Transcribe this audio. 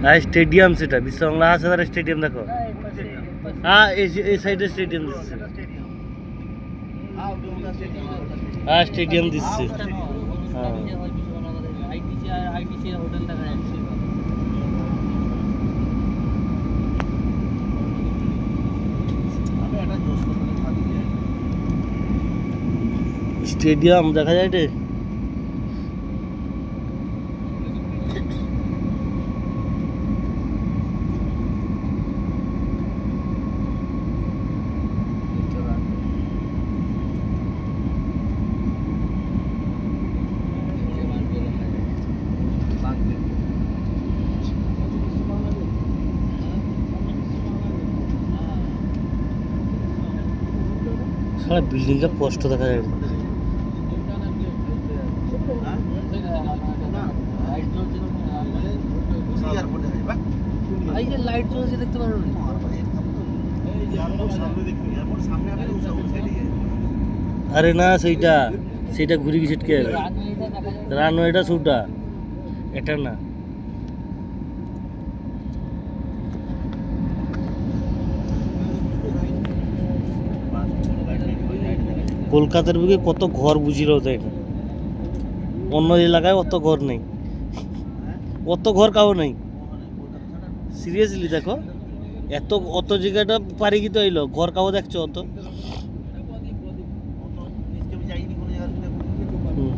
হ্যাঁ স্টেডিয়াম, সেটা বিশ্ববাংলা হাসপাতাল স্টেডিয়াম দেখো। হ্যাঁ এই সাইডে স্টেডিয়াম দিচ্ছে। হ্যাঁ স্টেডিয়াম দিচ্ছে। হ্যাঁ স্টেডিয়াম দেখা যায় রে। সারা বিল্ডিংটা স্পষ্ট দেখা যায়। লাইট জ্বলছে দেখতে পারো। আরে না সেইটা সেইটা ঘুরে গেছে কে রানওয়েটা শুটা এটা না। কলকাতার বুকে কত ঘর বুঝিল তাই না, অন্য এলাকায় অত ঘর নেই, অত ঘর কাউ নেই। সিরিয়াসলি দেখো এত অত জায়গাটা পারি কি তো এলো ঘর কাউ দেখছো অত। হুম।